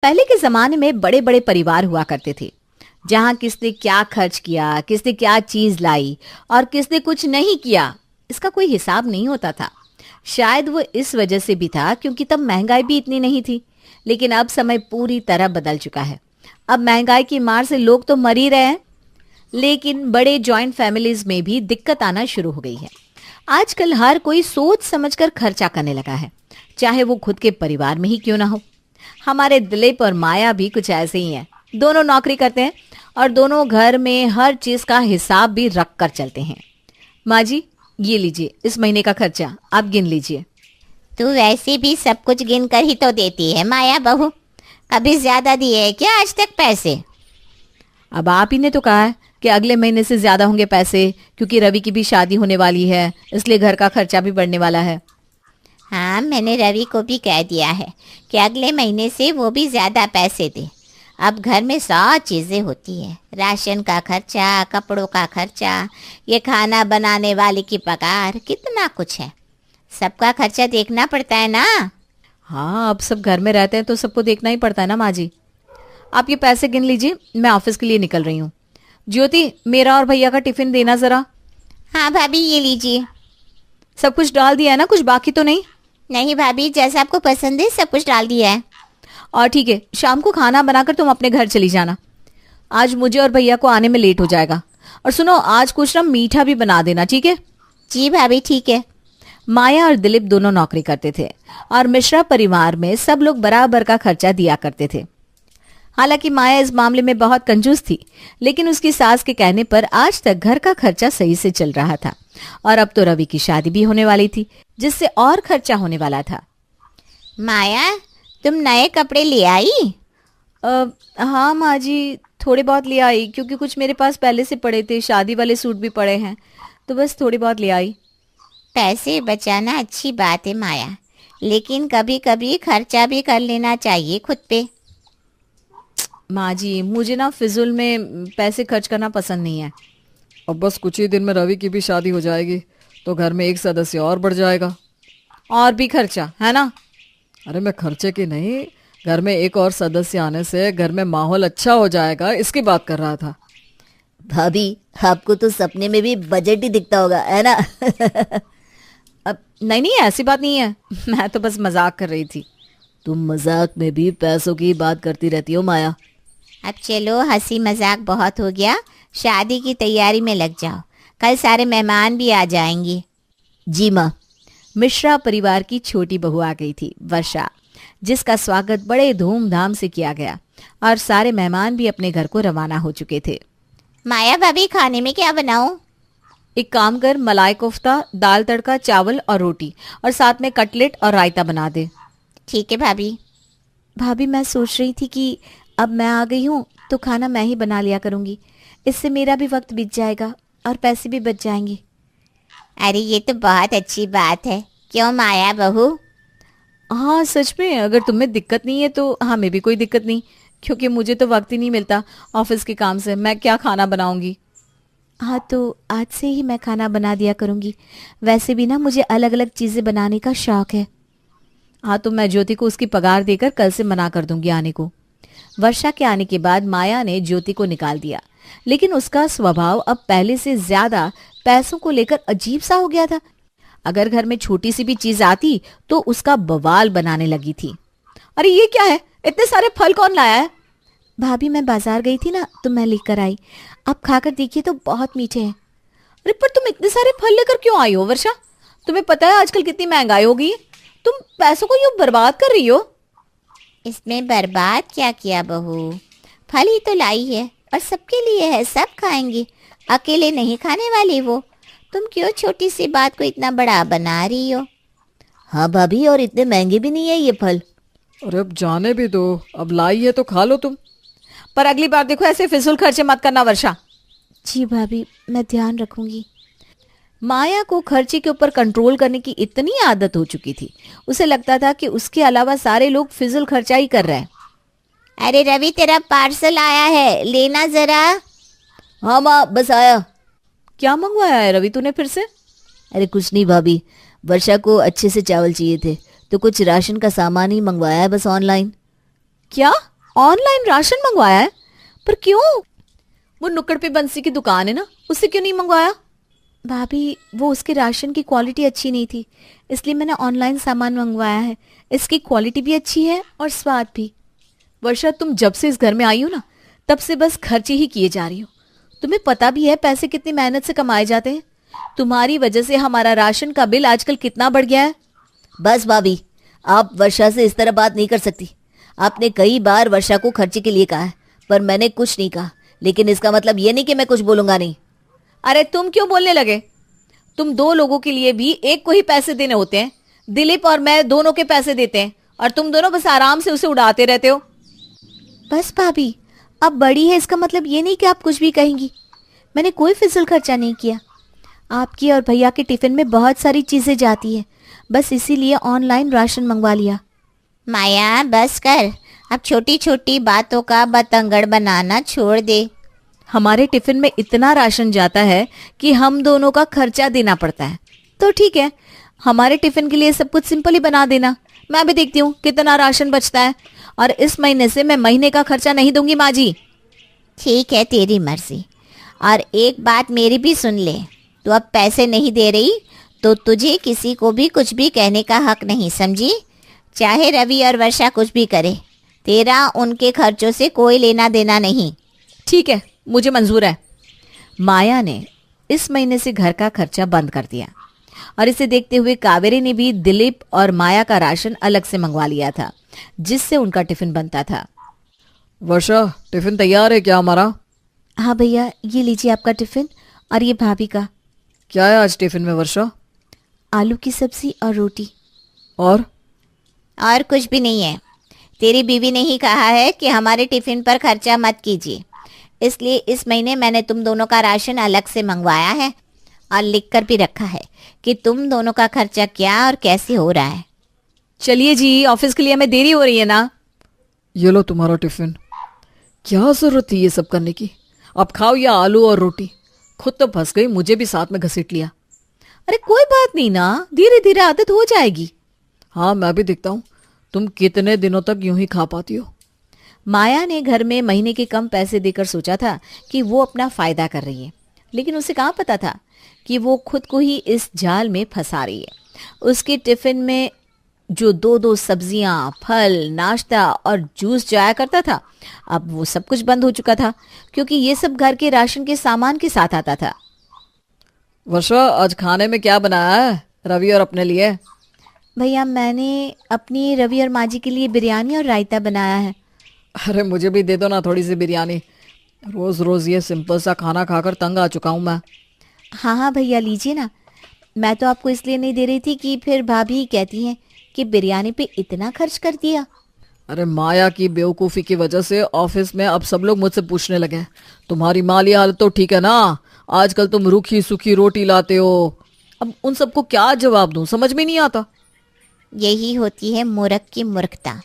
पहले के जमाने में बड़े बड़े परिवार हुआ करते थे, जहां किसने क्या खर्च किया, किसने क्या चीज लाई और किसने कुछ नहीं किया, इसका कोई हिसाब नहीं होता था। शायद वो इस वजह से भी था क्योंकि तब महंगाई भी इतनी नहीं थी। लेकिन अब समय पूरी तरह बदल चुका है। अब महंगाई की मार से लोग तो मर ही रहे हैं, लेकिन बड़े जॉइंट फैमिलीज में भी दिक्कत आना शुरू हो गई है। आजकल हर कोई सोच समझकर खर्चा करने लगा है, चाहे वो खुद के परिवार में ही क्यों ना हो। हमारे दिलीप और माया भी कुछ ऐसे ही हैं। दोनों नौकरी करते हैं और दोनों घर में हर चीज का हिसाब भी रख कर चलते हैं। माँ जी, ये लीजिए इस महीने का खर्चा, आप गिन लीजिए। तू वैसे भी सब कुछ गिन कर ही तो देती है माया बहू। कभी ज्यादा दिए है क्या आज तक पैसे? अब आप ही ने तो कहा है कि अगले महीने से ज्यादा होंगे पैसे, क्योंकि रवि की भी शादी होने वाली है, इसलिए घर का खर्चा भी बढ़ने वाला है। हाँ, मैंने रवि को भी कह दिया है कि अगले महीने से वो भी ज्यादा पैसे दे। अब घर में 100 चीज़ें होती है, राशन का खर्चा, कपड़ों का खर्चा, ये खाना बनाने वाले की पगार, कितना कुछ है। सबका खर्चा देखना पड़ता है ना। हाँ, अब सब घर में रहते हैं तो सबको देखना ही पड़ता है ना माँ जी। आप ये पैसे गिन लीजिए, मैं ऑफिस के लिए निकल रही हूँ। ज्योति, मेरा और भैया का टिफिन देना जरा। हाँ भाभी, ये लीजिए। सब कुछ डाल दिया है ना? कुछ बाकी तो नहीं? नहीं भाभी, जैसा आपको पसंद है सब कुछ डाल दिया है। और ठीक है, शाम को खाना बनाकर तुम अपने घर चली जाना। आज मुझे और भैया को आने में लेट हो जाएगा। और सुनो, आज कुछ ना मीठा भी बना देना, ठीक है? जी भाभी, ठीक है। माया और दिलीप दोनों नौकरी करते थे और मिश्रा परिवार में सब लोग बराबर का खर्चा दिया करते थे। हालांकि माया इस मामले में बहुत कंजूस थी, लेकिन उसकी सास के कहने पर आज तक घर का खर्चा सही से चल रहा था। और अब तो रवि की शादी भी होने वाली थी, जिससे और खर्चा होने वाला था। माया, तुम नए कपड़े ले आई? हाँ माँ जी, थोड़े बहुत ले आई, क्योंकि कुछ मेरे पास पहले से पड़े थे, शादी वाले सूट भी पड़े हैं, तो बस थोड़ी बहुत ले आई। पैसे बचाना अच्छी बात है माया, लेकिन कभी कभी खर्चा भी कर लेना चाहिए खुद पे। माँ जी, मुझे ना फिजूल में पैसे खर्च करना पसंद नहीं है। अब बस कुछ ही दिन में रवि की भी शादी हो जाएगी, तो घर में एक सदस्य और बढ़ जाएगा। और भी खर्चा है ना? अरे मैं खर्चे की नहीं, घर में एक और सदस्य आने से घर में माहौल अच्छा हो जाएगा, इसकी बात कर रहा था। भाभी, आपको तो सपने में भी बजट ही दिखता होगा, है ना? अब नहीं नहीं, ऐसी बात नहीं है, मैं तो बस मजाक कर रही थी। तुम मजाक में भी पैसों की बात करती रहती हो माया। अब चलो, हंसी मजाक बहुत हो गया, शादी की तैयारी में लग जाओ, कल सारे मेहमान भी आ जाएंगे। जी माँ। मिश्रा परिवार की छोटी बहू आ गई थी, वर्षा, जिसका स्वागत बड़े धूमधाम से किया गया और सारे मेहमान भी अपने घर को रवाना हो चुके थे। माया भाभी, खाने में क्या बनाऊं? एक काम कर, मलाई कोफ्ता, दाल तड़का, चावल और रोटी, और साथ में कटलेट और रायता बना दे। ठीक है भाभी। भाभी, मैं सोच रही थी कि अब मैं आ गई हूँ तो खाना मैं ही बना लिया करूँगी, इससे मेरा भी वक्त बीत जाएगा और पैसे भी बच जाएंगे। अरे ये तो बहुत अच्छी बात है, क्यों माया बहू? हाँ सच में, अगर तुम्हें दिक्कत नहीं है तो हमें भी कोई दिक्कत नहीं, क्योंकि मुझे तो वक्त ही नहीं मिलता ऑफिस के काम से, मैं क्या खाना बनाऊंगी। हाँ तो आज से ही मैं खाना बना दिया करूँगी। वैसे भी ना मुझे अलग अलग चीज़ें बनाने का शौक है। हाँ तो मैं ज्योति को उसकी पगार देकर कल से मना कर दूंगी आने को। वर्षा के आने के बाद माया ने ज्योति को निकाल दिया, लेकिन उसका स्वभाव अब पहले से ज्यादा पैसों को लेकर अजीब सा हो गया था। अगर घर में छोटी सी भी चीज आती तो उसका बवाल बनाने लगी थी। अरे ये क्या है, इतने सारे फल कौन लाया है? भाभी, मैं बाजार गई थी ना तो मैं लेकर आई, आप खाकर देखिए तो बहुत मीठे हैं। अरे पर तुम इतने सारे फल लेकर क्यों आई हो वर्षा? तुम्हें पता है आजकल कितनी महंगाई हो गई है, तुम पैसों को यूं बर्बाद कर रही हो। इसमें बर्बाद क्या किया बहू, फल ही तो लाई है और सबके लिए है, सब खाएंगे, अकेले नहीं खाने वाली वो। तुम क्यों छोटी सी बात को इतना बड़ा बना रही हो? हाँ भाभी, और इतने महंगे भी नहीं है ये फल। अरे अब जाने भी दो, अब लाई है तो खा लो तुम। पर अगली बार देखो ऐसे फिजूल खर्चे मत करना वर्षा। जी भाभी, मैं ध्यान रखूंगी। माया को खर्चे के ऊपर कंट्रोल करने की इतनी आदत हो चुकी थी, उसे लगता था कि उसके अलावा सारे लोग फिजूल खर्चा ही कर रहे हैं। अरे रवि, तेरा पार्सल आया है, लेना जरा। हाँ माँ, बस आया। क्या मंगवाया है रवि तूने फिर से? अरे कुछ नहीं भाभी, वर्षा को अच्छे से चावल चाहिए थे तो कुछ राशन का सामान ही मंगवाया है बस ऑनलाइन। क्या? ऑनलाइन राशन मंगवाया है? पर क्यों? वो नुक्कड़ पे बंसी की दुकान है ना, उससे क्यों नहीं मंगवाया? भाभी, वो उसके राशन की क्वालिटी अच्छी नहीं थी, इसलिए मैंने ऑनलाइन सामान मंगवाया है। इसकी क्वालिटी भी अच्छी है और स्वाद भी। वर्षा, तुम जब से इस घर में आई हो ना, तब से बस खर्चे ही किए जा रही हो। तुम्हें पता भी है पैसे कितनी मेहनत से कमाए जाते हैं? तुम्हारी वजह से हमारा राशन का बिल आजकल कितना बढ़ गया है। बस भाभी, आप वर्षा से इस तरह बात नहीं कर सकती। आपने कई बार वर्षा को खर्चे के लिए कहा है, पर मैंने कुछ नहीं कहा। लेकिन इसका मतलब ये नहीं कि मैं कुछ बोलूंगा नहीं। अरे तुम क्यों बोलने लगे? तुम दो लोगों के लिए भी एक को ही पैसे देने होते हैं। दिलीप और मैं दोनों के पैसे देते हैं और तुम दोनों बस आराम से उसे उड़ाते रहते हो। बस भाभी, अब बड़ी है इसका मतलब ये नहीं कि आप कुछ भी कहेंगी। मैंने कोई फिजूल खर्चा नहीं किया। आपकी और भैया के टिफिन में बहुत सारी चीजें जाती है, बस इसीलिए ऑनलाइन राशन मंगवा लिया। माया बस कर, अब छोटी छोटी बातों का बतंगड़ बनाना छोड़ दे। हमारे टिफिन में इतना राशन जाता है कि हम दोनों का खर्चा देना पड़ता है। तो ठीक है, हमारे टिफिन के लिए सब कुछ सिंपल ही बना देना। मैं भी देखती हूँ कितना राशन बचता है, और इस महीने से मैं महीने का खर्चा नहीं दूंगी माँ जी। ठीक है, तेरी मर्जी। और एक बात मेरी भी सुन ले, तू अब पैसे नहीं दे रही तो तुझे किसी को भी कुछ भी कहने का हक नहीं, समझी? चाहे रवि और वर्षा कुछ भी करे, तेरा उनके खर्चों से कोई लेना देना नहीं। ठीक है, मुझे मंजूर है। माया ने इस महीने से घर का खर्चा बंद कर दिया, और इसे देखते हुए कावेरी ने भी दिलीप और माया का राशन अलग से मंगवा लिया था, जिससे उनका टिफिन बनता था। वर्षा, टिफिन तैयार है क्या हमारा? हाँ भैया, ये लीजिए आपका टिफिन, और ये भाभी का। क्या है आज टिफिन में वर्षा? आलू की सब्जी और रोटी। और कुछ भी नहीं है। तेरी बीवी ने ही कहा है कि हमारे टिफिन पर खर्चा मत कीजिए, इसलिए इस महीने मैंने तुम दोनों का राशन अलग से मंगवाया है और लिख कर भी रखा है कि तुम दोनों का खर्चा क्या और कैसे हो रहा है। चलिए जी, ऑफिस के लिए हमें देरी हो रही है ना। ये लो तुम्हारा टिफिन। क्या जरूरत थी ये सब करने की? अब खाओ या आलू और रोटी। खुद तो फंस गई, मुझे भी साथ में घसीट लिया। अरे कोई बात नहीं ना, धीरे धीरे आदत हो जाएगी। हाँ, मैं भी देखता हूँ तुम कितने दिनों तक यूं ही खा पाती हो। माया ने घर में महीने के कम पैसे देकर सोचा था कि वो अपना फायदा कर रही है, लेकिन उसे कहाँ पता था कि वो खुद को ही इस जाल में फंसा रही है। उसके टिफिन में जो दो दो सब्जियां, फल, नाश्ता और जूस जाया करता था, अब वो सब कुछ बंद हो चुका था, क्योंकि ये सब घर के राशन के सामान के साथ आता था। वर्षा, आज खाने में क्या बनाया है रवि और अपने लिए? भैया, मैंने अपनी रवि और माँ जी के लिए बिरयानी और रायता बनाया है। अरे मुझे भी दे दो ना थोड़ी सी बिरयानी। रोज रोज ये सिंपल सा खाना खाकर तंग आ चुका हूँ मैं। हाँ हाँ भैया, लीजिए ना। मैं तो आपको इसलिए नहीं दे रही थी कि फिर भाभी कहती हैं कि बिरयानी पे इतना खर्च कर दिया। अरे माया की बेवकूफ़ी की वजह से ऑफिस में अब सब लोग मुझसे पूछने लगे हैं, तुम्हारी माली हालत तो ठीक है ना? आजकल तुम रूखी सूखी रोटी लाते हो। अब उन सबको क्या जवाब दूं, समझ में नहीं आता। यही होती है मूर्ख की मूर्खता।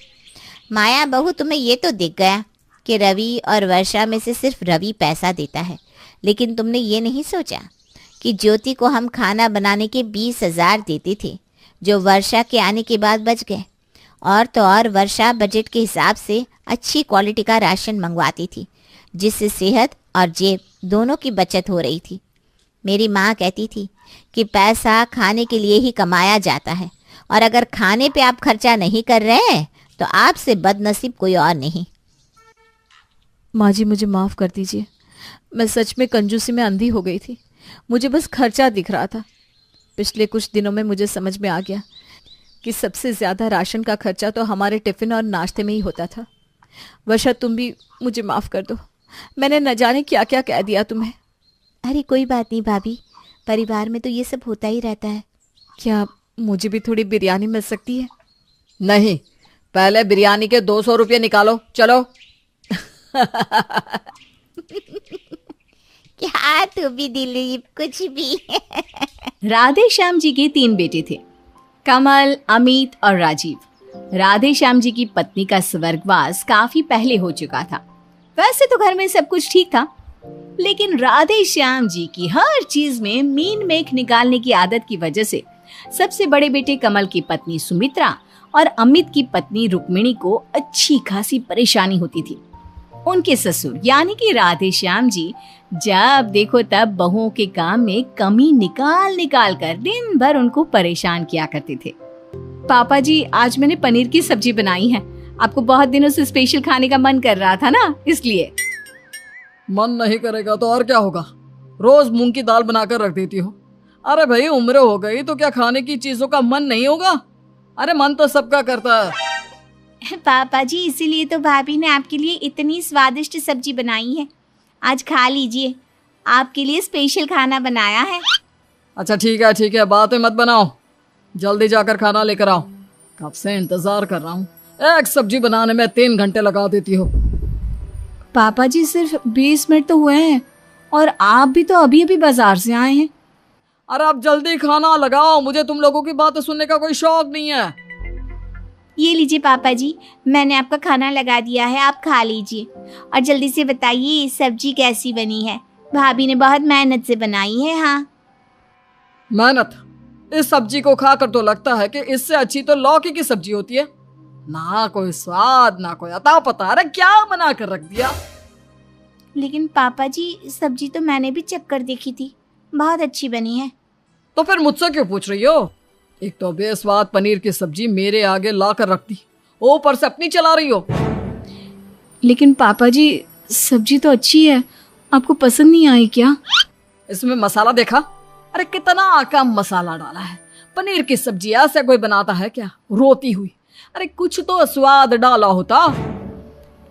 माया बहू, तुम्हें ये तो दिख गया कि रवि और वर्षा में से सिर्फ रवि पैसा देता है, लेकिन तुमने ये नहीं सोचा कि ज्योति को हम खाना बनाने के 20,000 देते थे, जो वर्षा के आने के बाद बच गए। और तो और वर्षा बजट के हिसाब से अच्छी क्वालिटी का राशन मंगवाती थी, जिससे सेहत और जेब दोनों की बचत हो रही थी। मेरी माँ कहती थी कि पैसा खाने के लिए ही कमाया जाता है, और अगर खाने पे आप खर्चा नहीं कर रहे हैं तो आपसे बदनसीब कोई और नहीं। माँ जी, मुझे माफ़ कर दीजिए। मैं सच में कंजूसी में अंधी हो गई थी। मुझे बस खर्चा दिख रहा था। पिछले कुछ दिनों में मुझे समझ में आ गया कि सबसे ज़्यादा राशन का खर्चा तो हमारे टिफ़िन और नाश्ते में ही होता था। वर्षा, तुम भी मुझे माफ़ कर दो। मैंने न जाने क्या क्या कह दिया तुम्हें। अरे कोई बात नहीं भाभी, परिवार में तो ये सब होता ही रहता है। क्या मुझे भी थोड़ी बिरयानी मिल सकती है? नहीं, पहले बिरयानी के 200 रुपये निकालो, चलो। क्या तू भी दिलीप, कुछ भी। राधे श्याम जी के 3 बेटे थे, कमल, अमित और राजीव। राधे श्याम जी की पत्नी का स्वर्गवास काफी पहले हो चुका था। वैसे तो घर में सब कुछ ठीक था, लेकिन राधे श्याम जी की हर चीज में मीन मेख निकालने की आदत की वजह से सबसे बड़े बेटे कमल की पत्नी सुमित्रा और अमित की पत्नी रुक्मिणी को अच्छी खासी परेशानी होती थी। उनके ससुर यानी कि राधे श्याम जी जब देखो तब बहुओं के काम में कमी निकाल निकाल कर दिन भर उनको परेशान किया करते थे। पापा जी, आज मैंने पनीर की सब्जी बनाई है। आपको बहुत दिनों से स्पेशल खाने का मन कर रहा था ना, इसलिए। मन नहीं करेगा तो और क्या होगा, रोज मूंग की दाल बनाकर रख देती हो। अरे भाई, उम्र हो गई तो क्या खाने की चीजों का मन नहीं होगा? अरे मन तो सबका करता है। पापा जी, इसीलिए तो भाभी ने आपके लिए इतनी स्वादिष्ट सब्जी बनाई है। आज खा लीजिए, आपके लिए स्पेशल खाना बनाया है। अच्छा ठीक है, बातें मत बनाओ, जल्दी जाकर खाना लेकर आओ। कब से इंतजार कर रहा हूँ। एक सब्जी बनाने में 3 घंटे लगा देती हो। पापा जी, सिर्फ 20 मिनट तो हुए हैं और आप भी तो अभी अभी बाजार से आए हैं। अरे आप जल्दी खाना लगाओ, मुझे तुम लोगों की बातें सुनने का कोई शौक नहीं है। ये लीजिए पापा जी, मैंने आपका खाना लगा दिया है, आप खा लीजिए। और जल्दी से बताइए सब्जी कैसी बनी है। भाभी ने बहुत मेहनत से बनाई है। हाँ, मेहनत? इस सब्जी को खाकर तो लगता है कि इससे अच्छी तो लौकी की सब्जी होती है। ना कोई स्वाद, ना कोई अता पता। अरे क्या बना कर रख दिया। लेकिन पापा जी, सब्जी तो मैंने भी चख कर देखी थी, बहुत अच्छी बनी है। तो फिर मुझसे क्यों पूछ रही हो? एक तो बेस्वाद पनीर की सब्जी मेरे आगे ला कर रख दी, ऊपर से अपनी चला रही हो। लेकिन पापा जी, सब्जी तो अच्छी है, आपको पसंद नहीं आई क्या? इसमें मसाला देखा? अरे कितना कम मसाला डाला है। पनीर की सब्जी ऐसे कोई बनाता है क्या, रोती हुई? अरे कुछ तो स्वाद डाला होता।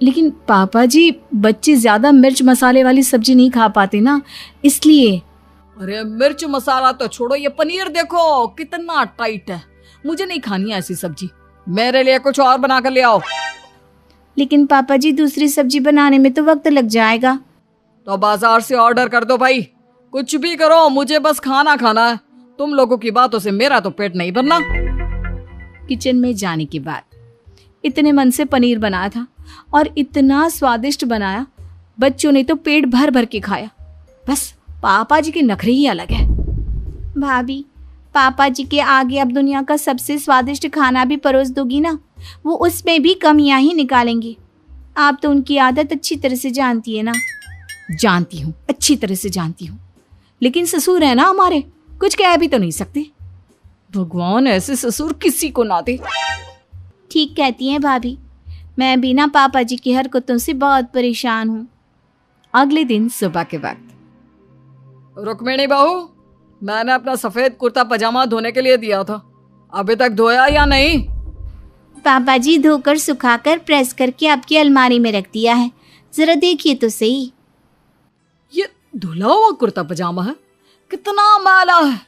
लेकिन पापा जी, बच्चे ज्यादा मिर्च मसाले वाली सब्जी नहीं खा पाते ना, इसलिए। अरे मिर्च मसाला तो छोड़ो, ये पनीर देखो कितना टाइट है। मुझे नहीं खानी है ऐसी सब्जी, मेरे लिए कुछ और बना कर ले आओ। लेकिन पापा जी, दूसरी सब्जी बनाने में तो वक्त लग जाएगा। तो बाजार से ऑर्डर कर दो भाई, कुछ भी करो, मुझे बस खाना खाना है। तुम लोगों की बातों से मेरा तो पेट नहीं भरना। किचन में जाने के बाद इतने मन से पनीर बनाया था और इतना स्वादिष्ट बनाया, बच्चों ने तो पेट भर भर के खाया। बस पापा जी के नखरे ही अलग है। भाभी, पापा जी के आगे अब दुनिया का सबसे स्वादिष्ट खाना भी परोस दोगी ना, वो उसमें भी कमियां ही निकालेंगे। आप तो उनकी आदत अच्छी तरह से जानती है ना। जानती हूँ, अच्छी तरह से जानती हूँ, लेकिन ससुर है ना हमारे, कुछ कह भी तो नहीं सकते। भगवान ऐसे ससुर किसी को ना दे। ठीक कहती हैं भाभी, मैं भी ना पापा जी की हरकतों से बहुत परेशान हूँ। अगले दिन सुबह के वक्त, रुक्मिणी बहू, मैंने अपना सफेद कुर्ता पजामा धोने के लिए दिया था, अभी तक धोया या नहीं? पापा जी, धोकर सुखाकर प्रेस करके आपकी अलमारी में रख दिया है, जरा देखिए तो सही। ये धुला हुआ कुर्ता पजामा है, कितना मैला है।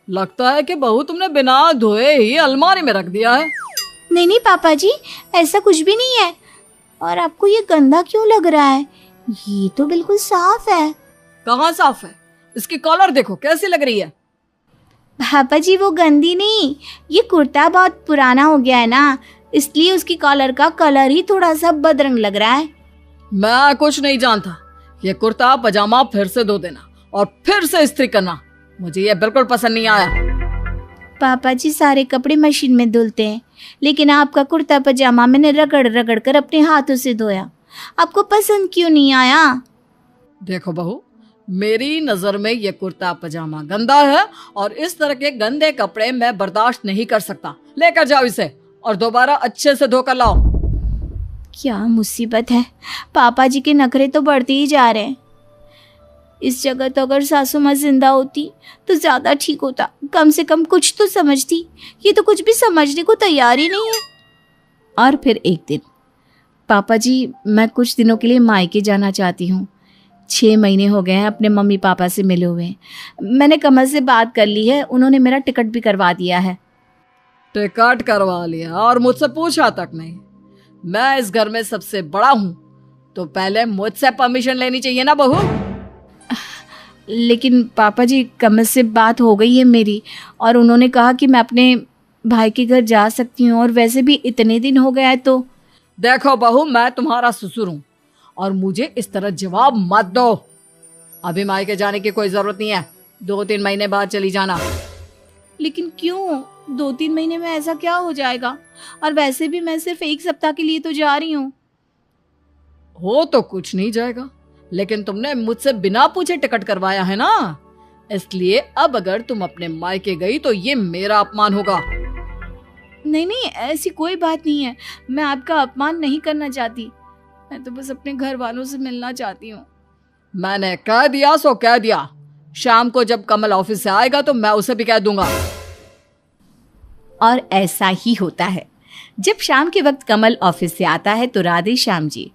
लगता है कि बहू तुमने बिना धोए ही अलमारी में रख दिया है। नहीं नहीं पापा जी, ऐसा कुछ भी नहीं है। और आपको ये गंदा क्यों लग रहा है? ये तो बिल्कुल साफ है। कहाँ साफ है? इसकी कॉलर देखो कैसी लग रही है। पापा जी, वो गंदी नहीं, ये कुर्ता बहुत पुराना हो गया है ना, इसलिए उसकी कॉलर का कलर ही थोड़ा सा बदरंग लग रहा है। मैं कुछ नहीं जानता, ये कुर्ता पजामा फिर से धो देना और फिर से इस्त्री करना, मुझे ये बिल्कुल पसंद नहीं आया। पापा जी, सारे कपड़े मशीन में धुलते हैं, लेकिन आपका कुर्ता पजामा मैंने रगड़ रगड़ कर अपने हाथों से धोया, आपको पसंद क्यों नहीं आया? देखो बहू, मेरी नजर में ये कुर्ता पजामा गंदा है और इस तरह के गंदे कपड़े मैं बर्दाश्त नहीं कर सकता। लेकर जाओ इसे और दोबारा अच्छे से धोकर लाओ। क्या मुसीबत है, पापा जी के नखरे तो बढ़ते ही जा रहे हैं। इस जगह तो अगर सासू माँ जिंदा होती तो ज्यादा ठीक होता, कम से कम कुछ तो समझती। ये तो कुछ भी समझने को तैयार ही नहीं है। और फिर एक दिन, पापा जी, मैं कुछ दिनों के लिए मायके जाना चाहती हूँ। 6 महीने हो गए हैं अपने मम्मी पापा से मिले हुए। मैंने कमल से बात कर ली है, उन्होंने मेरा टिकट भी करवा दिया है। टिकट करवा लिया और मुझसे पूछा तक नहीं? मैं इस घर में सबसे बड़ा हूँ, तो पहले मुझसे परमिशन लेनी चाहिए ना बहू। लेकिन पापा जी, कमल से बात हो गई है मेरी और उन्होंने कहा कि मैं अपने भाई के घर जा सकती हूँ, और वैसे भी इतने दिन हो गया है तो। देखो बहू, मैं तुम्हारा ससुर हूँ और मुझे इस तरह जवाब मत दो। अभी मायके जाने की कोई जरूरत नहीं है, 2-3 महीने बाद चली जाना। लेकिन क्यों? 2-3 महीने में ऐसा क्या हो जाएगा? और वैसे भी मैं सिर्फ 1 सप्ताह के लिए तो जा रही हूँ। हो तो कुछ नहीं जाएगा, लेकिन तुमने मुझसे बिना पूछे टिकट करवाया है ना, इसलिए अब अगर तुम अपने मायके गई तो ये मेरा अपमान होगा। नहीं नहीं, ऐसी कोई बात नहीं है। मैं आपका अपमान नहीं करना चाहती। मैं तो बस अपने घर वालों से मिलना चाहती हूँ। मैंने कह दिया सो कह दिया। शाम को जब कमल ऑफिस से आएगा तो मैं उसे भी कह दूंगा। और ऐसा ही होता है। जब शाम के वक्त कमल ऑफिस से आता है तो राधे श्याम जी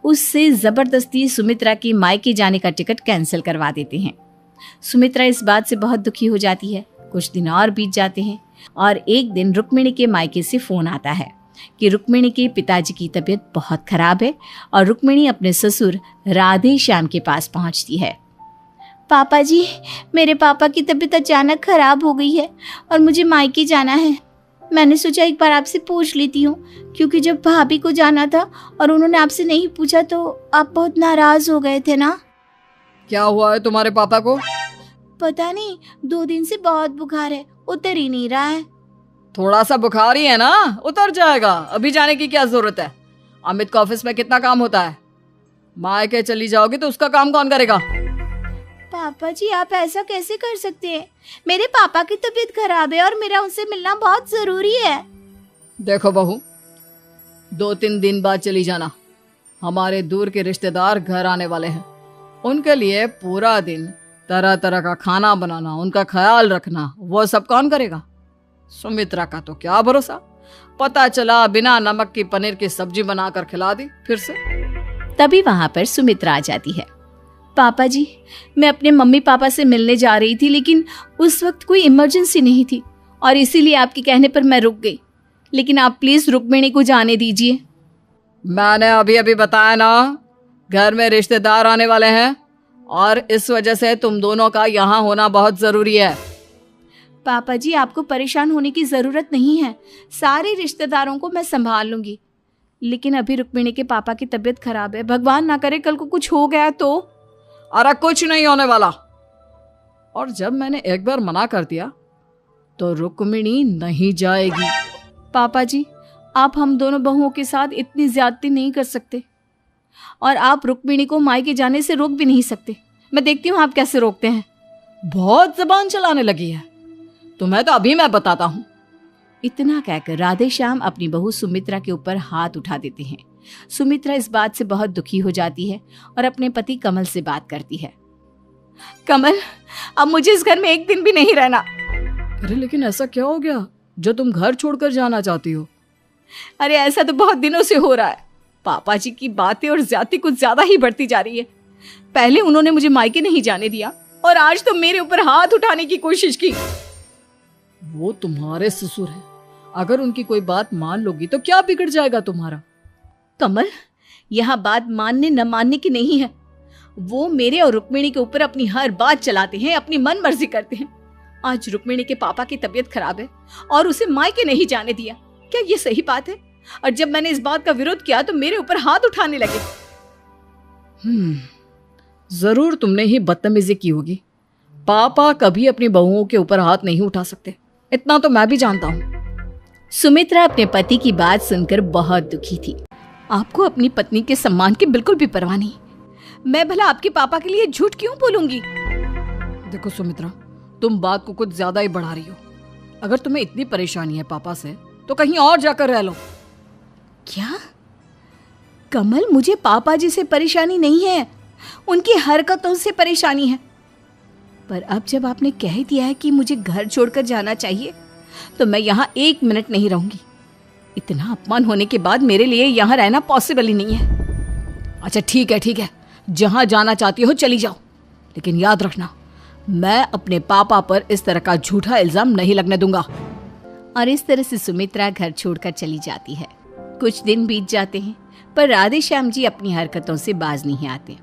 उससे जबरदस्ती सुमित्रा की मायके जाने का टिकट कैंसिल करवा देते हैं। सुमित्रा इस बात से बहुत दुखी हो जाती है। कुछ दिन और बीत जाते हैं और एक दिन रुक्मिणी के मायके से फोन आता है कि रुक्मिणी के पिताजी की तबीयत बहुत खराब है और रुक्मिणी अपने ससुर राधे श्याम के पास पहुंचती है। पापा जी, मेरे पापा की तबीयत अचानक खराब हो गई है और मुझे मायके जाना है। मैंने सोचा एक बार आपसे पूछ लेती हूँ, क्योंकि जब भाभी को जाना था और उन्होंने आपसे नहीं पूछा तो आप बहुत नाराज हो गए थे ना। क्या हुआ है तुम्हारे पापा को? पता नहीं, 2 दिन से बहुत बुखार है, उतर ही नहीं रहा है। थोड़ा सा बुखार ही है ना, उतर जाएगा। अभी जाने की क्या जरूरत है? अमित का ऑफिस में कितना काम होता है। मायके चली जाओगी तो उसका काम कौन करेगा? पापा जी, आप ऐसा कैसे कर सकते हैं? मेरे पापा की तबीयत खराब है और मेरा उनसे मिलना बहुत जरूरी है। देखो बहू, 2-3 दिन बाद चली जाना। हमारे दूर के रिश्तेदार घर आने वाले हैं। उनके लिए पूरा दिन तरह तरह का खाना बनाना, उनका ख्याल रखना, वो सब कौन करेगा? सुमित्रा का तो क्या भरोसा, पता चला बिना नमक की पनीर की सब्जी बनाकर खिला दी फिर से। तभी वहां पर सुमित्रा आ जाती है। पापा जी, मैं अपने मम्मी पापा से मिलने जा रही थी, लेकिन उस वक्त कोई इमरजेंसी नहीं थी और इसीलिए आपके कहने पर मैं रुक गई। लेकिन आप प्लीज रुक्मिणी को जाने दीजिए। मैंने अभी अभी बताया ना, घर में रिश्तेदार आने वाले हैं और इस वजह से तुम दोनों का यहाँ होना बहुत जरूरी है। पापा जी, आपको परेशान होने की जरूरत नहीं है। सारे रिश्तेदारों को मैं संभाल लूंगी। लेकिन अभी रुक्मिणी के पापा की तबीयत खराब है। भगवान ना करे कल को कुछ हो गया तो। अरे कुछ नहीं होने वाला। और जब मैंने एक बार मना कर दिया तो रुक्मिणी नहीं जाएगी। पापा जी, आप हम दोनों बहुओं के साथ इतनी ज्यादती नहीं कर सकते और आप रुक्मिणी को मायके जाने से रोक भी नहीं सकते। मैं देखती हूँ आप कैसे रोकते हैं। बहुत जबान चलाने लगी है। तुम्हें तो अभी मैं बताता हूँ। इतना कहकर राधे श्याम अपनी बहू सुमित्रा के ऊपर हाथ उठा देते हैं। सुमित्रा इस बात से बहुत दुखी हो जाती है और अपने पति कमल से बात करती है। कमल, अब मुझे इस घर में एक दिन भी नहीं रहना। अरे लेकिन ऐसा क्या हो गया जो तुम घर छोड़कर जाना चाहती हो? अरे ऐसा तो बहुत दिनों से हो रहा है। पापा जी की बातें और ज्यादती कुछ ज्यादा ही बढ़ती जा रही है। पहले उन्होंने मुझे मायके नहीं जाने दिया और आज तो मेरे ऊपर हाथ उठाने की कोशिश की। वो तुम्हारे ससुर हैं। अगर उनकी कोई बात मान लोगी तो क्या बिगड़ जाएगा तुम्हारा? कमल, यहाँ बात मानने न मानने की नहीं है। वो मेरे और रुक्मिणी के ऊपर अपनी हर बात चलाते हैं, अपनी मन मर्जी करते हैं। आज रुक्मिणी के पापा की तबीयत खराब है और उसे मायके नहीं जाने दिया। क्या ये सही बात है? और जब मैंने इस बात का विरोध किया तो मेरे ऊपर हाथ उठाने लगे। जरूर तुमने ही बदतमीजी की होगी। पापा कभी अपनी बहुओं के ऊपर हाथ नहीं उठा सकते, इतना तो मैं भी जानता हूँ। सुमित्रा अपने पति की बात सुनकर बहुत दुखी थी। आपको अपनी पत्नी के सम्मान की बिल्कुल भी परवाह नहीं। मैं भला आपके पापा के लिए झूठ क्यों बोलूंगी? देखो सुमित्रा, तुम बात को कुछ ज्यादा ही बढ़ा रही हो। अगर तुम्हें इतनी परेशानी है पापा से तो कहीं और जाकर रह लो। क्या? कमल, मुझे पापा जी से परेशानी नहीं है, उनकी हरकतों से परेशानी है। पर अब जब आपने कह दिया है कि मुझे घर छोड़कर जाना चाहिए तो मैं यहाँ 1 मिनट नहीं रहूंगी। इतना अपमान होने के बाद मेरे लिए यहाँ रहना पॉसिबल ही नहीं है। अच्छा ठीक है, जहां जाना चाहती हो चली जाओ, लेकिन याद रखना मैं अपने पापा पर इस तरह का झूठा इल्जाम नहीं लगने दूंगा। और इस तरह से सुमित्रा घर छोड़कर चली जाती है। कुछ दिन बीत जाते हैं पर राधे श्याम जी अपनी हरकतों से बाज नहीं आते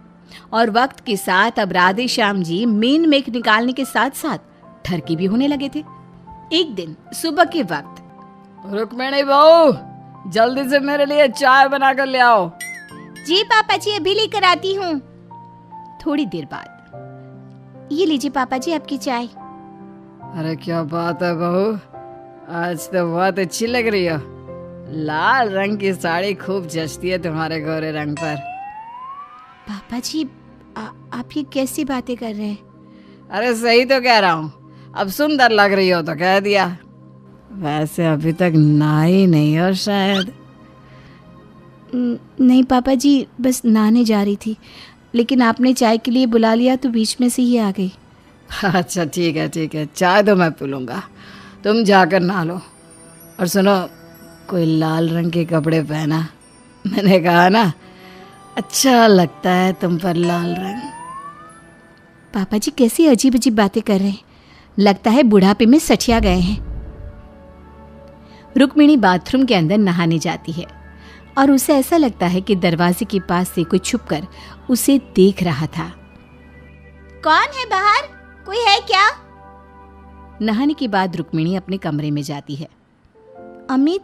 और वक्त के साथ अब राधे श्याम जी मेन मेख निकालने के साथ साथ ठरकी भी होने लगे थे। एक दिन सुबह के वक्त, रुक्मिणी बहू, जल्दी से मेरे लिए चाय बनाकर ले आओ। जी पापा जी, अभी लेकर आती हूँ। थोड़ी देर बाद, ये लीजिए पापा जी आपकी चाय। अरे क्या बात है बहू, आज तो बहुत अच्छी लग रही हो। लाल रंग की साड़ी खूब जचती है तुम्हारे गोरे रंग पर। पापा जी आप ये कैसी बातें कर रहे हैं? अरे सही तो कह रहा हूँ, अब सुंदर लग रही हो तो कह दिया। वैसे अभी तक नहाई नहीं हो शायद। नहीं पापा जी, बस नहाने जा रही थी, लेकिन आपने चाय के लिए बुला लिया तो बीच में से ही आ गई। अच्छा ठीक है, चाय तो मैं पी लूँगा, तुम जाकर नहा लो। और सुनो, कोई लाल रंग के कपड़े पहना, मैंने कहा ना अच्छा लगता है तुम पर लाल रंग। पापा जी कैसी अजीब अजीब बातें कर रहे हैं, लगता है बुढ़ापे में सठिया गए हैं। रुक्मिणी बाथरूम के अंदर नहाने जाती है और उसे ऐसा लगता है कि दरवाजे के पास से कोई छुपकर उसे देख रहा था। कौन है बाहर? कोई है क्या? नहाने के बाद रुक्मिणी अपने कमरे में जाती है। अमित,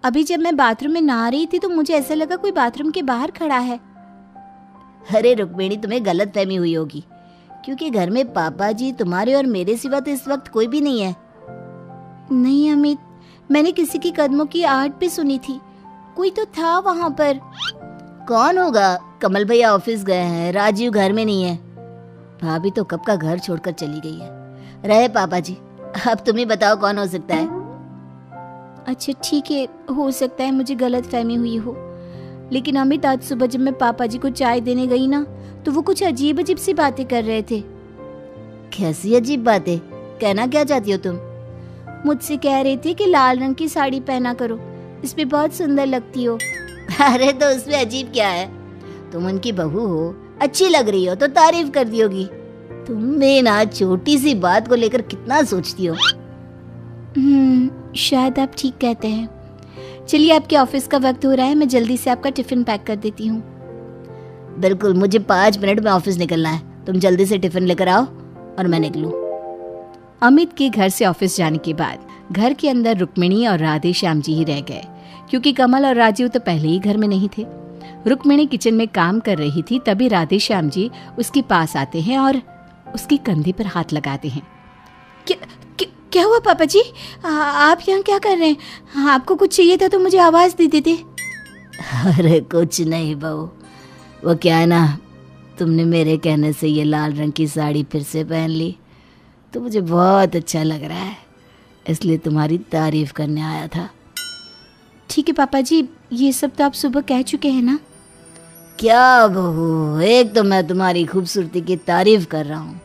अभी जब मैं बाथरूम में नहा रही थी तो मुझे ऐसा लगा कोई बाथरूम के बाहर खड़ा है। अरे रुक्मिणी, तुम्हें गलत फहमी हुई होगी, क्योंकि घर में पापा जी, तुम्हारे और मेरे सिवा तो इस वक्त कोई भी नहीं है। नहीं अमित, मैंने किसी की कदमों की आहट भी सुनी थी, कोई तो था वहां पर। कौन होगा? कमल भैया ऑफिस गए हैं, राजीव घर में नहीं है, भाभी तो कब का घर छोड़कर चली गई है। रहे पापा जी, अब तुम ही बताओ कौन हो सकता है। अच्छा ठीक है, हो सकता है मुझे गलत फहमी हुई हो, लेकिन अमित आज सुबह जब मैं पापा जी को चाय देने गई ना, तो वो कुछ अजीब अजीब सी बातें कर रहे थे। कैसी अजीब बातें? कहना क्या चाहती हो तुम? मुझसे कह रहे थे कि लाल रंग की साड़ी पहना करो, इसमें बहुत सुंदर लगती हो। अरे तो उसमें अजीब क्या है? तुम उनकी बहू हो, अच्छी लग रही हो तो तारीफ कर दी होगी। तुम भी ना छोटी सी बात को लेकर कितना सोचती हो। शायद आप ठीक कहते हैं। चलिए, आपके ऑफिस का वक्त हो रहा है, मैं जल्दी से आपका टिफिन पैक कर देती हूँ। बिल्कुल, मुझे 5 मिनट में ऑफिस निकलना है, तुम जल्दी से टिफिन लेकर आओ और मैं निकलूं। अमित के घर से ऑफिस जाने के बाद घर के अंदर रुक्मिणी और राधे श्याम जी ही रह गए, क्योंकि कमल और राजीव तो पहले ही घर में नहीं थे। रुक्मिणी किचन में काम कर रही थी, तभी राधे श्याम जी उसके पास आते हैं और उसके कंधे पर हाथ लगाते हैं। क्या हुआ पापा जी? आप यहाँ क्या कर रहे हैं? आपको कुछ चाहिए था तो मुझे आवाज दे देते। अरे कुछ नहीं बहू, वो क्या है ना, तुमने मेरे कहने से ये लाल रंग की साड़ी फिर से पहन ली तो मुझे बहुत अच्छा लग रहा है, इसलिए तुम्हारी तारीफ करने आया था। ठीक है पापा जी, ये सब तो आप सुबह कह चुके हैं ना। क्या बहू, एक तो मैं तुम्हारी खूबसूरती की तारीफ कर रहा हूँ,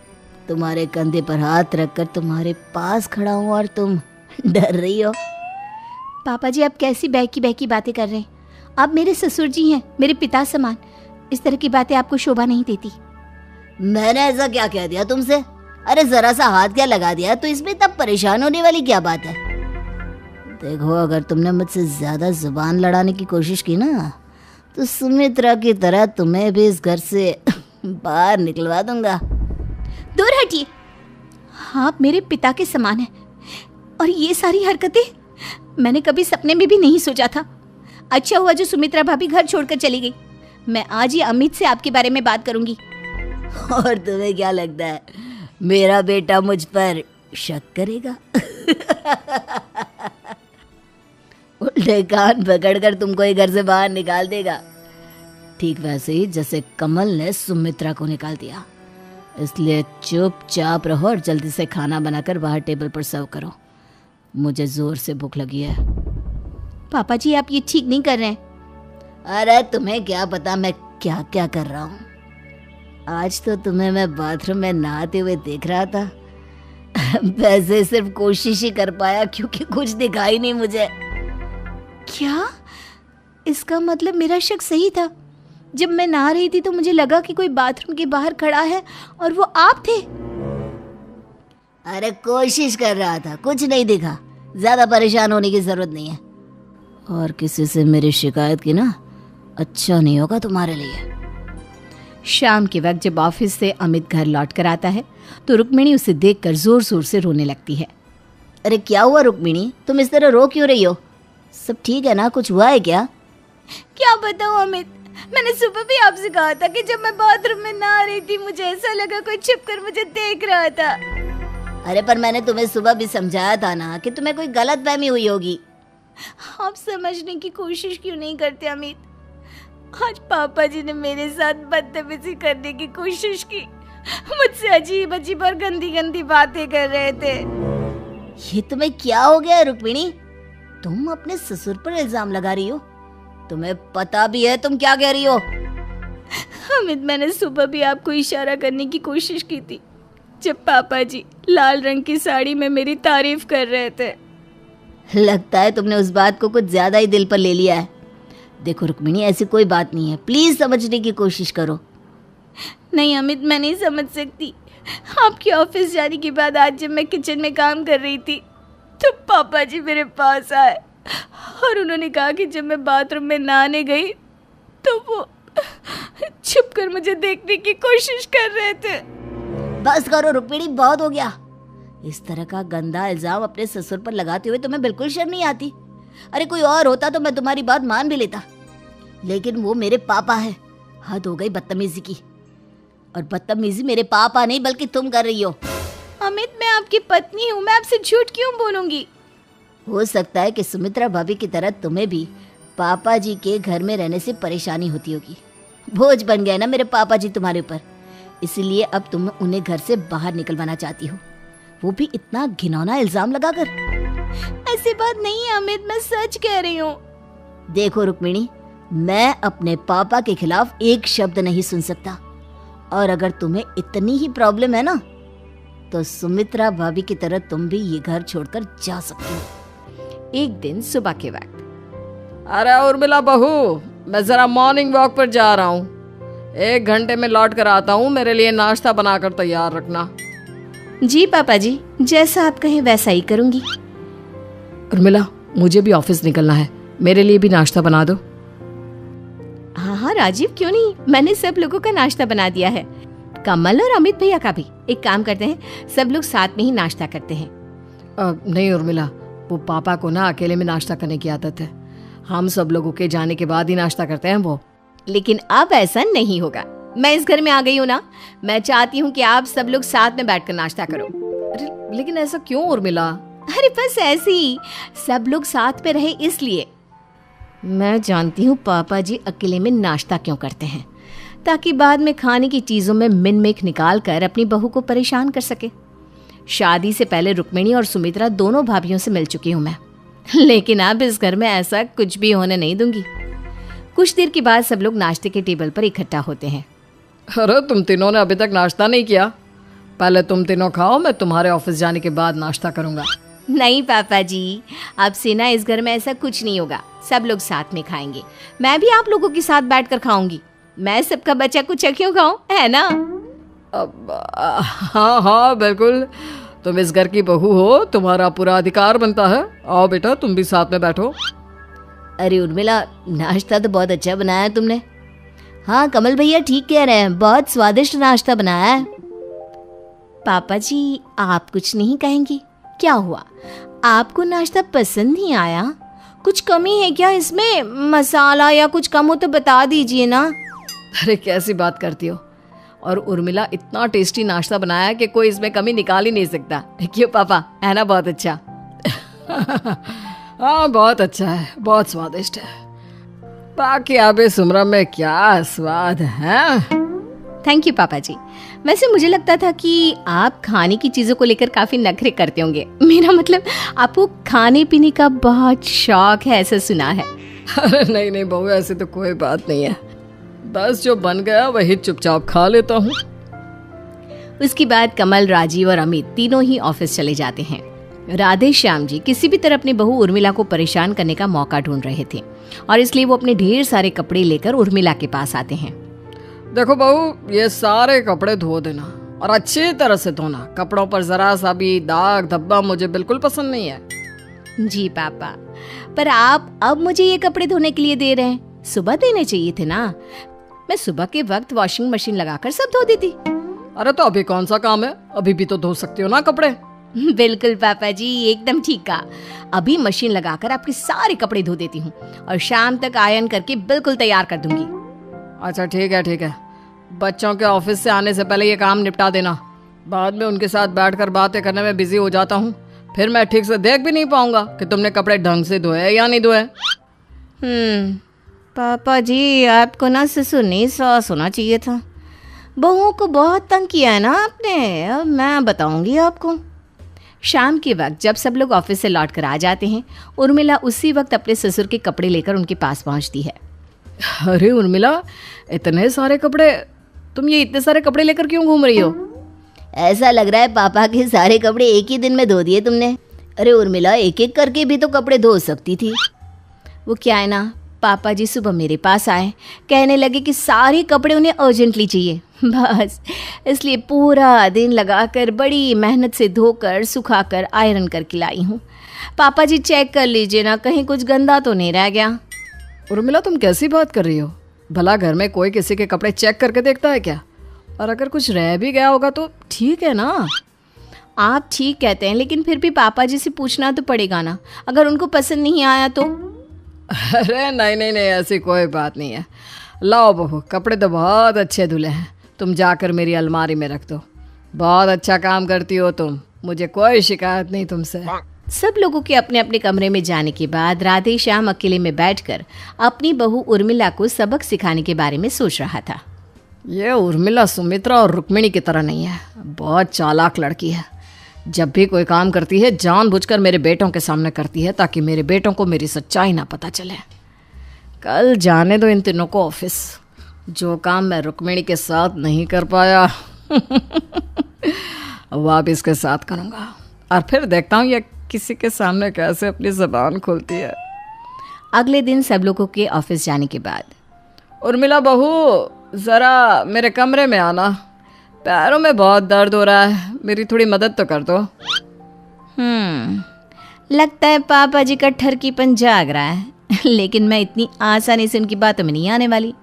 तुम्हारे कंधे पर हाथ रखकर तुम्हारे पास खड़ा हूँ और तुम डर रही हो। पापा जी, आप कैसी बहकी बातें कर रहे हैं? आप मेरे ससुर जी हैं, मेरे पिता समान, इस तरह की बातें आपको शोभा नहीं देती। मैंने ऐसा क्या कह दिया तुमसे? अरे जरा सा हाथ क्या लगा दिया तो इसमें तब परेशान होने वाली क्या बात है? देखो, अगर तुमने मुझसे ज्यादा जुबान लड़ाने की कोशिश की ना तो सुमित्रा की तरह तुम्हें भी इस घर से बाहर निकलवा दूंगा। दूर हटिए, आप मेरे पिता के समान हैं और ये सारी हरकतें मैंने कभी सपने में भी नहीं सोचा था। अच्छा हुआ जो सुमित्रा भाभी घर छोड़कर चली गई। मैं आज ही अमित से आपके बारे में बात करूंगी। और तुम्हें क्या लगता है, मेरा बेटा मुझ पर शक करेगा? उल्टे कान पकड़कर तुमको ये घर से बाहर निकाल देगा, ठीक वैसे ही जैसे कमल ने सुमित्रा को निकाल दिया। इसलिए चुपचाप रहो और जल्दी से खाना बनाकर बाहर टेबल पर सर्व करो, मुझे जोर से भूख लगी है। पापा जी, आप ये ठीक नहीं कर रहे हैं। अरे तुम्हें क्या पता मैं क्या क्या कर रहा हूँ। आज तो तुम्हें मैं बाथरूम में नहाते हुए देख रहा था। वैसे सिर्फ कोशिश ही कर पाया क्योंकि कुछ दिखाई नहीं मुझे। क्या? इसका मतलब मेरा शक सही था। जब मैं नहा रही थी तो मुझे लगा कि कोई बाथरूम के बाहर खड़ा है और वो आप थे। अरे कोशिश कर रहा था, कुछ नहीं दिखा। ज्यादा परेशान होने की जरूरत नहीं है, और किसी से मेरी शिकायत की ना, अच्छा नहीं होगा तुम्हारे लिए। शाम के वक्त जब ऑफिस से अमित घर लौट कर आता है तो रुक्मिणी उसे देखकर जोर जोर से रोने लगती है। अरे क्या हुआ रुक्मिणी, तुम इस तरह रो क्यों रही हो? सब ठीक है ना? कुछ हुआ है क्या? क्या बताऊं अमित, मैंने सुबह भी आपसे कहा था कि जब मैं बाथरूम में नहा रही थी मुझे ऐसा लगा कोई छिपकर मुझे देख रहा था। अरे पर मैंने तुम्हें सुबह भी समझाया था ना कि तुम्हें कोई गलतफहमी हुई होगी। आप समझने की कोशिश क्यों नहीं करते अमित? आज पापा जी ने मेरे साथ बदतमीजी करने की कोशिश की, मुझसे अजीब अजीब और गंदी गंदी बातें कर रहे थे। ये तुम्हें क्या हो गया रुक्मिणी? तुम अपने ससुर पर इल्जाम लगा रही हो? तुम्हें पता भी है तुम क्या कह रही हो? अमित, मैंने सुबह भी आपको इशारा करने की कोशिश की थी जब पापा जी लाल रंग की साड़ी में मेरी तारीफ कर रहे थे। लगता है तुमने उस बात को कुछ ज्यादा ही दिल पर ले लिया है। देखो रुक्मिणी, ऐसी कोई बात नहीं है, प्लीज समझने की कोशिश करो। नहीं अमित, मैं नहीं समझ सकती। आपके ऑफिस जाने के बाद आज जब मैं किचन में काम कर रही थी तो पापा जी मेरे पास आए और उन्होंने कहा कि जब मैं बाथरूम में नहाने गई तो वो छुपकर मुझे देखने की कोशिश कर रहे थे। बस करो रुक्मिणी, बहुत हो गया। इस तरह का गंदा इल्जाम अपने ससुर पर लगाते हुए तुम्हें बिल्कुल शर्म नहीं आती? अरे कोई और होता तो मैं तुम्हारी बात मान भी लेता, लेकिन वो मेरे पापा है। हद हो गई बदतमीजी की। और बदतमीजी मेरे पापा नहीं बल्कि तुम कर रही हो। अमित, मैं आपकी पत्नी हूँ, मैं आपसे झूठ क्यों बोलूंगी? हो सकता है कि सुमित्रा भाभी की तरह तुम्हें भी पापा जी के घर में रहने से परेशानी होती होगी। बोझ बन गए ना मेरे पापा जी तुम्हारे ऊपर, इसीलिए अब तुम उन्हें घर से बाहर निकलवाना चाहती हो, वो भी इतना घिनौना इल्जाम लगाकर। ऐसी बात नहीं है अमित, मैं सच कह रही हूँ। देखो रुक्मिणी, मैं अपने पापा के खिलाफ एक शब्द नहीं सुन सकता, और अगर तुम्हें इतनी ही प्रॉब्लम है ना तो सुमित्रा भाभी की तरह तुम भी ये घर छोड़कर जा सकती हो। एक दिन सुबह के वक्त, अरे उर्मिला बहू, मैं जरा मॉर्निंग वॉक पर जा रहा हूँ, 1 घंटे में लौट कर आता हूँ, मेरे लिए नाश्ता बनाकर तैयार रखना। जी पापा जी, जैसा आप कहें वैसा ही करूंगी। उर्मिला, मुझे भी ऑफिस निकलना है, मेरे लिए भी नाश्ता बना दो। हाँ हाँ राजीव, क्यों नहीं, मैंने सब लोगों का नाश्ता बना दिया है, कमल और अमित भैया का भी। एक काम करते हैं, सब लोग साथ में ही नाश्ता करते हैं। नहीं उर्मिला, वो पापा को ना अकेले में नाश्ता करने की आदत है, हम सब लोगों के जाने के बाद ही नाश्ता करते हैं वो। लेकिन अब ऐसा नहीं होगा, मैं इस घर में आ गई हूँ ना, मैं चाहती हूँ कि आप सब लोग साथ में बैठकर नाश्ता करो। अरे लेकिन ऐसा क्यों उर्मिला? अरे बस ऐसे ही, सब लोग साथ में रहे इसलिए। मैं जानती हूँ पापा जी अकेले में नाश्ता क्यों करते हैं, ताकि बाद में खाने की चीजों में मिनमेख निकाल कर अपनी बहू को परेशान कर सके। शादी से पहले रुक्मिणी और सुमित्रा दोनों भाभियों से मिल चुकी हूँ मैं, लेकिन अब इस घर में ऐसा कुछ भी होने नहीं दूंगी। कुछ देर के बाद सब लोग नाश्ते के टेबल पर इकट्ठा होते हैं। अरे तुम तीनों ने अभी तक नाश्ता नहीं किया? पहले तुम तीनों खाओ, मैं तुम्हारे ऑफिस जाने के बाद नाश्ता करूंगा। नहीं पापा जी, अब से ना इस घर में ऐसा कुछ नहीं होगा, सब लोग साथ में खाएंगे। मैं भी आप लोगों के साथ बैठकर खाऊंगी, मैं सबका बचा कुछ क्यों खाऊं, है ना? हाँ हाँ बिल्कुल, तुम इस घर की बहू हो, तुम्हारा पूरा अधिकार बनता है। आओ बेटा, तुम भी साथ में बैठो। अरे उर्मिला, नाश्ता तो बहुत अच्छा बनाया है तुमने। हाँ कमल भैया ठीक कह रहे हैं, बहुत स्वादिष्ट नाश्ता बनाया है। पापा जी, आप कुछ नहीं कहेंगी? क्या हुआ, आपको नाश्ता पसंद नहीं आया? कुछ कमी है क्या इसमें, मसाला या कुछ कम हो तो बता दीजिए ना। अरे कैसी बात करती हो, और उर्मिला इतना टेस्टी नाश्ता बनाया है कि कोई इसमें कमी निकाल ही नहीं सकता। क्यों पापा, है ना बहुत अच्छा? हाँ बहुत अच्छा है, बहुत स्वादिष्ट है। बाकी आबे सुमरा में क्या स्वाद है। थैंक यू पापा जी। वैसे मुझे लगता था कि आप खाने की चीजों को लेकर काफी नखरे करते होंगे, मेरा मतलब आपको खाने पीने का बहुत शौक है, ऐसा सुना है। अरे नहीं नहीं बहू, ऐसी तो कोई बात नहीं है, बस जो बन गया वही चुपचाप खा लेता हूँ। उसके बाद कमल, राजीव और अमित तीनों ही ऑफिस चले जाते हैं। राधे श्याम जी किसी भी तरह अपनी बहू उर्मिला को परेशान करने का मौका ढूंढ रहे थे, और इसलिए वो अपने ढेर सारे कपड़े लेकर उर्मिला के पास आते हैं। देखो बहू, ये सारे कपड़े धो देना और अच्छी तरह से धोना, कपड़ों पर जरा सा भी दाग धब्बा मुझे बिल्कुल पसंद नहीं है। जी पापा, पर आप अब मुझे ये कपड़े धोने के लिए दे रहे हैं, सुबह देने चाहिए थे ना, मैं सुबह के वक्त वॉशिंग मशीन लगाकर सब धो देती। अरे तो अभी कौन सा काम है, अभी भी तो धो सकती हो ना कपड़े। बिल्कुल पापा जी, एकदम ठीक कहा, अभी मशीन लगाकर आपके सारे कपड़े धो देती हूँ और शाम तक आयरन करके बिल्कुल तैयार कर दूंगी। अच्छा ठीक है, बच्चों के ऑफिस से आने से पहले ये काम निपटा देना। बाद में उनके साथ बैठकर बातें करने में बिजी हो जाता हूँ, फिर मैं ठीक से देख भी नहीं पाऊंगा कि तुमने कपड़े ढंग से धोए या नहीं धोए। पापा जी, आपको ना ससुर नहीं सास होना चाहिए था। बहुओं को बहुत तंग किया है ना आपने, अब मैं बताऊंगी आपको। शाम के वक्त जब सब लोग ऑफिस से लौट कर आ जाते हैं, उर्मिला उसी वक्त अपने ससुर के कपड़े लेकर उनके पास पहुंचती है। अरे उर्मिला, इतने सारे कपड़े, तुम ये इतने सारे कपड़े लेकर क्यों घूम रही हो? ऐसा लग रहा है पापा के सारे कपड़े एक ही दिन में धो दिए तुमने। अरे उर्मिला, एक एक करके भी तो कपड़े धो सकती थी। वो क्या है ना, पापा जी सुबह मेरे पास आए, कहने लगे कि सारे कपड़े उन्हें अर्जेंटली चाहिए, बस इसलिए पूरा दिन लगाकर बड़ी मेहनत से धोकर सुखाकर आयरन करके लाई हूँ। पापा जी चेक कर लीजिए ना, कहीं कुछ गंदा तो नहीं रह गया। उर्मिला, तुम कैसी बात कर रही हो? भला घर में कोई किसी के कपड़े चेक करके देखता है क्या? और अगर कुछ रह भी गया होगा तो ठीक है ना। आप ठीक कहते हैं, लेकिन फिर भी पापा जी से पूछना तो पड़ेगा ना, अगर उनको पसंद नहीं आया तो। अरे नहीं नहीं नहीं, ऐसी कोई बात नहीं है। लाओ बहू, कपड़े तो बहुत अच्छे धुले हैं, तुम जाकर मेरी अलमारी में रख दो। बहुत अच्छा काम करती हो तुम, मुझे कोई शिकायत नहीं तुमसे। सब लोगों के अपने अपने कमरे में जाने के बाद राधे श्याम अकेले में बैठकर अपनी बहू उर्मिला को सबक सिखाने के बारे में सोच रहा था। ये उर्मिला सुमित्रा और रुक्मिणी की तरह नहीं है, बहुत चालाक लड़की है। जब भी कोई काम करती है जानबूझकर मेरे बेटों के सामने करती है, ताकि मेरे बेटों को मेरी सच्चाई ना पता चले। कल जाने दो इन तीनों को ऑफिस। जो काम मैं रुक्मिणी के साथ नहीं कर पाया वह अब इसके साथ करूँगा, और फिर देखता हूँ ये किसी के सामने कैसे अपनी ज़बान खोलती है। अगले दिन सब लोगों के ऑफिस जाने के बाद, उर्मिला बहू, ज़रा मेरे कमरे में आना, पैरों में बहुत दर्द हो रहा है, मेरी थोड़ी मदद तो कर दो। लगता है पापा जी का ठरकीपन जाग रहा है, लेकिन मैं इतनी आसानी से उनकी बातों में नहीं आने वाली।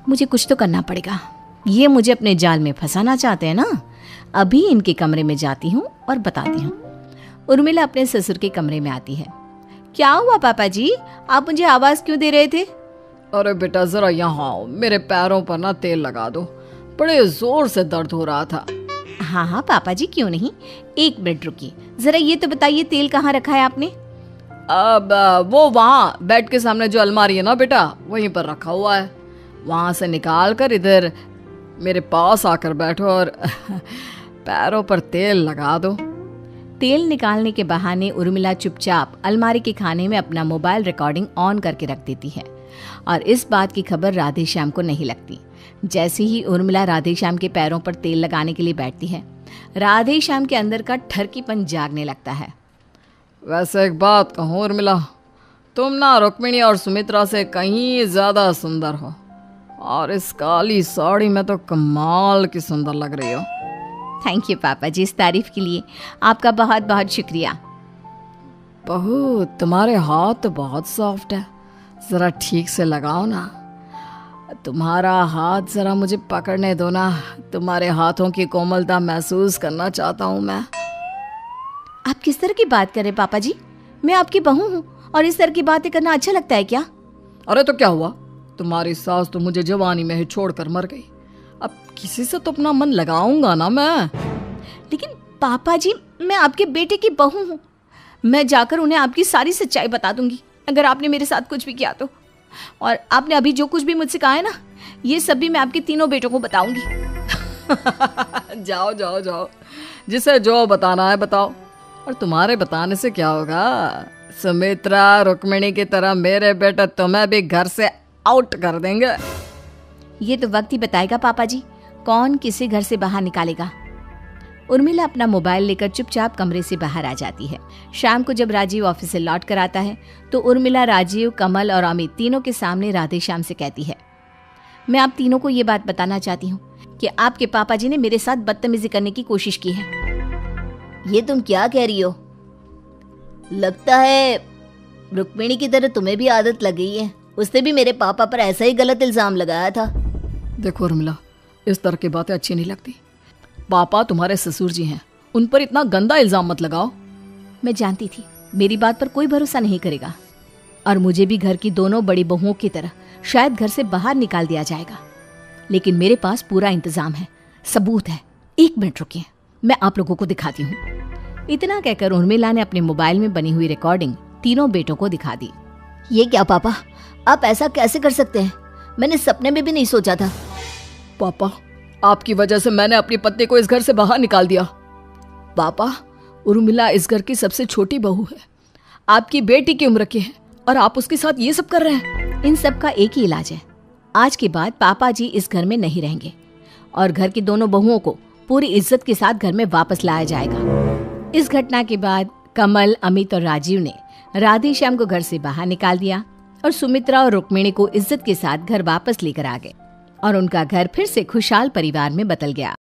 मुझे कुछ तो करना पड़ेगा, ये मुझे अपने जाल में फंसाना चाहते हैं ना। अभी इनके कमरे में जाती हूँ और बताती हूँ। उर्मिला अपने ससुर के कमरे में आती है। क्या हुआ पापा जी, आप मुझे आवाज़ क्यों दे रहे थे? अरे बेटा, ज़रा यहाँ आओ, मेरे पैरों पर ना तेल लगा दो, बड़े जोर से दर्द हो रहा था। हाँ हाँ पापा जी, क्यों नहीं, एक मिनट रुकिए। जरा ये तो बताइए, तेल कहाँ रखा है आपने? अब वो वहाँ बेड के सामने जो अलमारी है ना बेटा, वहीं पर रखा हुआ है। वहाँ से निकाल कर इधर मेरे पास आकर बैठो और पैरों पर तेल लगा दो। तेल निकालने के बहाने उर्मिला चुपचाप अलमारी के खाने में अपना मोबाइल रिकॉर्डिंग ऑन करके रख देती है, और इस बात की खबर राधे श्याम को नहीं लगती। जैसे ही उर्मिला राधे श्याम के पैरों पर तेल लगाने के लिए बैठती है, राधे श्याम के अंदर का ठरकीपन जागने लगता है। वैसे एक बात कहूँ उर्मिला, तुम ना रुक्मिणी और सुमित्रा से कहीं ज़्यादा सुंदर हो, और इस काली साड़ी में तो कमाल की सुंदर लग रही हो। थैंक यू पापा जी, इस तारीफ के लिए आपका बहुत बहुत शुक्रिया। बहू, तुम्हारे हाथ तो बहुत सॉफ्ट है, ज़रा ठीक से लगाओ ना। तुम्हारा हाथ ज़रा मुझे पकड़ने दो ना, तुम्हारे हाथों की कोमलता महसूस करना चाहता हूँ मैं। आप किस तरह की बात कर रहे पापा जी? मैं आपकी बहू हूँ, और इस तरह की बातें करना अच्छा लगता है क्या? अरे तो क्या हुआ, तुम्हारी सास तो मुझे जवानी में ही छोड़कर मर गई, अब किसी से तो अपना मन लगाऊंगा ना मैं। लेकिन पापा जी, मैं आपके बेटे की बहू हूँ, मैं जाकर उन्हें आपकी सारी सच्चाई बता दूंगी अगर आपने मेरे साथ कुछ भी किया तो। और आपने अभी जो कुछ भी मुझसे कहा है ना, ये सब भी मैं आपके तीनों बेटों को बताऊंगी। जाओ जाओ जाओ, जिसे जो बताना है बताओ। और तुम्हारे बताने से क्या होगा, सुमित्रा रुक्मिणी की तरह मेरे बेटे तुम्हें भी घर से आउट कर देंगे। ये तो वक्त ही बताएगा पापा जी, कौन किसे घर से बाहर निकालेगा। उर्मिला अपना मोबाइल लेकर चुपचाप कमरे से बाहर आ जाती है। शाम को जब राजीव ऑफिस से लौट कर आता है तो उर्मिला राजीव, कमल और अमित तीनों के सामने राधे श्याम से कहती है, मैं आप तीनों को ये बात बताना चाहती हूँ कि आपके पापा जी ने मेरे साथ बदतमीजी करने की कोशिश की है। ये तुम क्या कह रही हो? लगता है रुक्मिणी की तरह तुम्हें भी आदत लग गई है, उसने भी मेरे पापा पर ऐसा ही गलत इल्जाम लगाया था। देखो उर्मिला, इस तरह की बातें अच्छी नहीं लगती। पापा तुम्हारे ससुर जी हैं, उन पर इतना गंदा इल्जाम मत लगाओ। मैं जानती थी मेरी बात पर कोई भरोसा नहीं करेगा, और मुझे भी घर की दोनों बड़ी बहुओं की तरह शायद घर से बाहर निकाल दिया जाएगा, लेकिन मेरे पास पूरा इंतजाम है, सबूत है, एक मिनट रुकिए, मैं आप लोगों को दिखाती हूँ। इतना कहकर उर्मिला ने अपने मोबाइल में बनी हुई रिकॉर्डिंग तीनों बेटों को दिखा दी। ये क्या पापा, आप ऐसा कैसे कर सकते हैं? मैंने सपने में भी नहीं सोचा था। पापा, आपकी वजह से मैंने अपनी पत्नी को इस घर से बाहर निकाल दिया। पापा, उर्मिला इस घर की सबसे छोटी बहू है, आपकी बेटी की उम्र की है, और आप उसके साथ ये सब कर रहे हैं। इन सब का एक ही इलाज है। आज के बाद पापा जी इस घर में नहीं रहेंगे और घर की दोनों बहुओं को पूरी इज्जत के साथ घर में वापस लाया जाएगा। इस घटना के बाद कमल, अमित और राजीव ने राधे श्याम को घर से बाहर निकाल दिया और सुमित्रा और रुक्मिणी को इज्जत के साथ घर वापस लेकर आ गए और उनका घर फिर से खुशहाल परिवार में बदल गया।